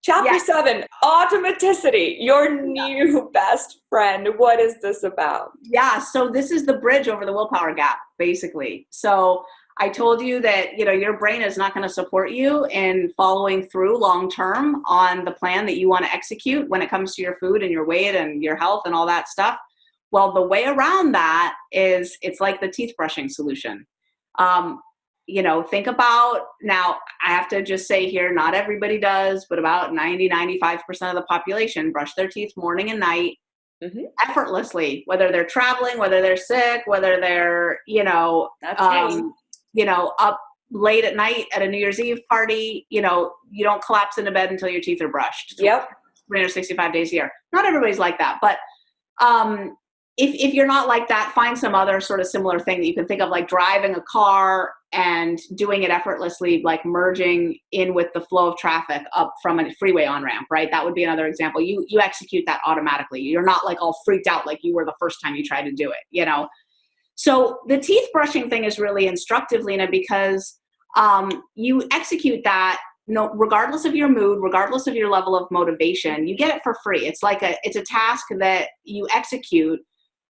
Chapter 7, Automaticity, your new best friend. What is this about? Yeah, so this is the bridge over the willpower gap, basically. So I told you that, your brain is not going to support you in following through long-term on the plan that you want to execute when it comes to your food and your weight and your health and all that stuff. Well, the way around that is it's like the teeth brushing solution. Think about, now I have to just say here, not everybody does, but about 95% of the population brush their teeth morning and night effortlessly, whether they're traveling, whether they're sick, whether they're, up late at night at a New Year's Eve party, you don't collapse into bed until your teeth are brushed. Yep. 365 days a year. Not everybody's like that, but if you're not like that, find some other sort of similar thing that you can think of, like driving a car and doing it effortlessly, like merging in with the flow of traffic up from a freeway on-ramp, right? That would be another example. You execute that automatically. You're not like all freaked out like you were the first time you tried to do it, So the teeth brushing thing is really instructive, Lena, because you execute that regardless of your mood, regardless of your level of motivation, you get it for free. It's like it's a task that you execute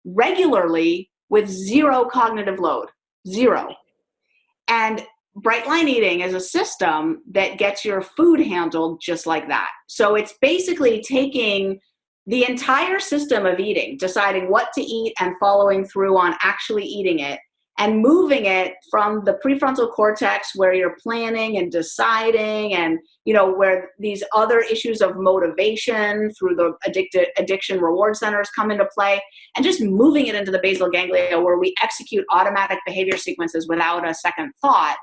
regularly with zero cognitive load, zero. And Bright Line Eating is a system that gets your food handled just like that. So it's basically taking the entire system of eating, deciding what to eat and following through on actually eating it, and moving it from the prefrontal cortex where you're planning and deciding and, where these other issues of motivation through the addiction reward centers come into play, and just moving it into the basal ganglia where we execute automatic behavior sequences without a second thought.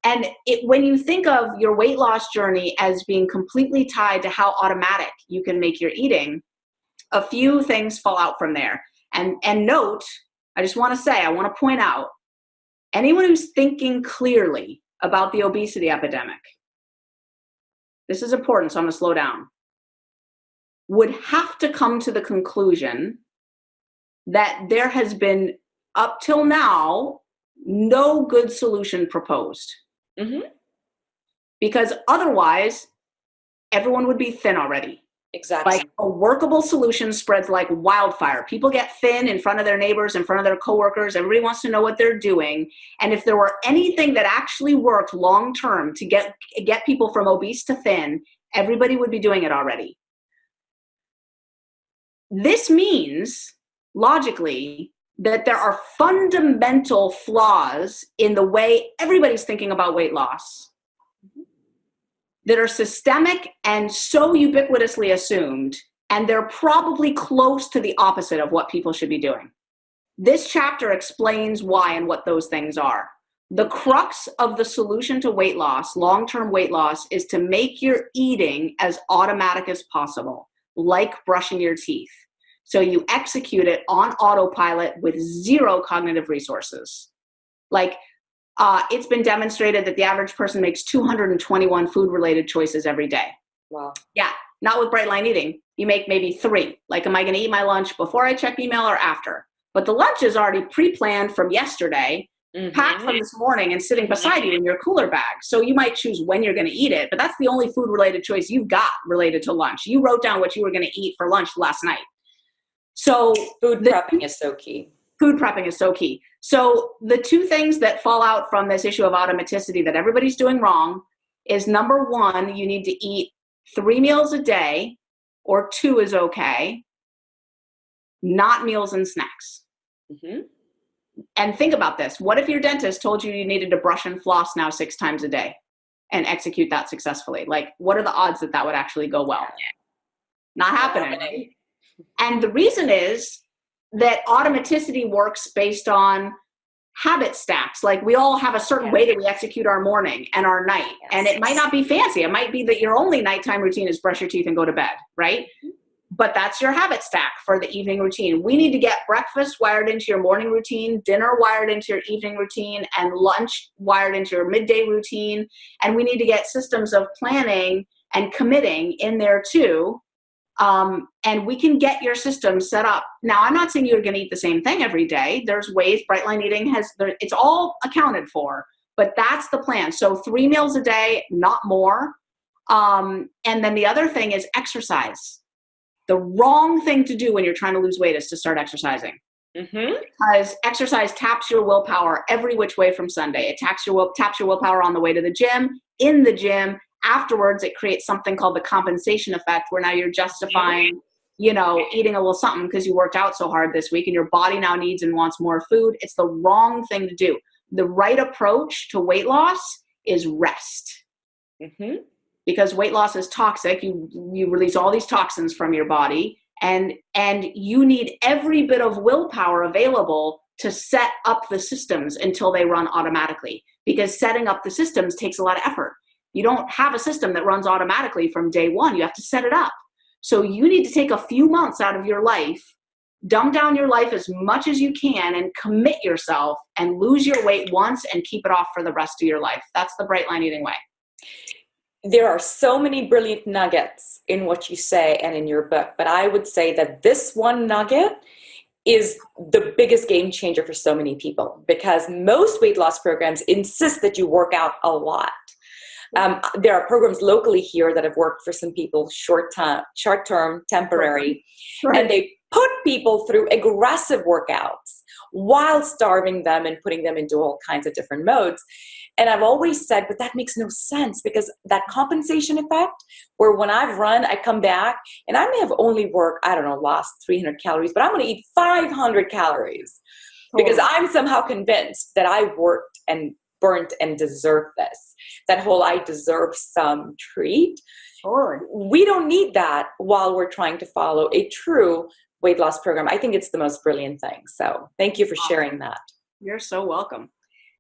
And when you think of your weight loss journey as being completely tied to how automatic you can make your eating, a few things fall out from there. And note, I just want to point out, anyone who's thinking clearly about the obesity epidemic, this is important, so I'm going to slow down, would have to come to the conclusion that there has been, up till now, no good solution proposed. Because otherwise, everyone would be thin already. Exactly. Like a workable solution spreads like wildfire. People get thin in front of their neighbors, in front of their coworkers. Everybody wants to know what they're doing. And if there were anything that actually worked long-term to get people from obese to thin, everybody would be doing it already. This means, logically, that there are fundamental flaws in the way everybody's thinking about weight loss that are systemic and so ubiquitously assumed, and they're probably close to the opposite of what people should be doing. This chapter explains why and what those things are. The crux of the solution to weight loss, long-term weight loss, is to make your eating as automatic as possible, like brushing your teeth. So you execute it on autopilot with zero cognitive resources. Like, it's been demonstrated that the average person makes 221 food-related choices every day. Wow. Yeah, not with Bright Line Eating. You make maybe 3. Like, am I going to eat my lunch before I check email or after? But the lunch is already pre-planned from yesterday, packed from this morning, and sitting beside you in your cooler bag. So you might choose when you're going to eat it, but that's the only food-related choice you've got related to lunch. You wrote down what you were going to eat for lunch last night. So food prepping is so key. Food prepping is so key. So the two things that fall out from this issue of automaticity that everybody's doing wrong is, number one, you need to eat 3 meals a day, or 2 is okay, not meals and snacks. And think about this. What if your dentist told you you needed to brush and floss now 6 times a day and execute that successfully? Like, what are the odds that that would actually go well? Not happening. Right? And the reason is that automaticity works based on habit stacks. Like, we all have a certain way that we execute our morning and our night. And it might not be fancy. It might be that your only nighttime routine is brush your teeth and go to bed, right? But that's your habit stack for the evening routine. We need to get breakfast wired into your morning routine, dinner wired into your evening routine, and lunch wired into your midday routine. And we need to get systems of planning and committing in there too. And we can get your system set up. Now, I'm not saying you're going to eat the same thing every day. There's ways. Bright Line Eating it's all accounted for, but that's the plan. So 3 meals a day, not more. And then the other thing is exercise. The wrong thing to do when you're trying to lose weight is to start exercising. Because exercise taps your willpower every which way from Sunday. It taps your willpower on the way to the gym, in the gym. Afterwards, it creates something called the compensation effect, where now you're justifying, eating a little something because you worked out so hard this week and your body now needs and wants more food. It's the wrong thing to do. The right approach to weight loss is rest. Because weight loss is toxic. You release all these toxins from your body. And you need every bit of willpower available to set up the systems until they run automatically, because setting up the systems takes a lot of effort. You don't have a system that runs automatically from day one. You have to set it up. So you need to take a few months out of your life, dumb down your life as much as you can, and commit yourself and lose your weight once and keep it off for the rest of your life. That's the Bright Line Eating Way. There are so many brilliant nuggets in what you say and in your book, but I would say that this one nugget is the biggest game changer for so many people, because most weight loss programs insist that you work out a lot. There are programs locally here that have worked for some people short-term, temporary, and they put people through aggressive workouts while starving them and putting them into all kinds of different modes. And I've always said, but that makes no sense, because that compensation effect, where when I've run, I come back and I may have only lost 300 calories, but I'm going to eat 500 calories because I'm somehow convinced that I worked and burnt and deserve this. That whole I deserve some treat. We don't need that while we're trying to follow a true weight loss program. I think it's the most brilliant thing. So thank you for sharing that. You're so welcome.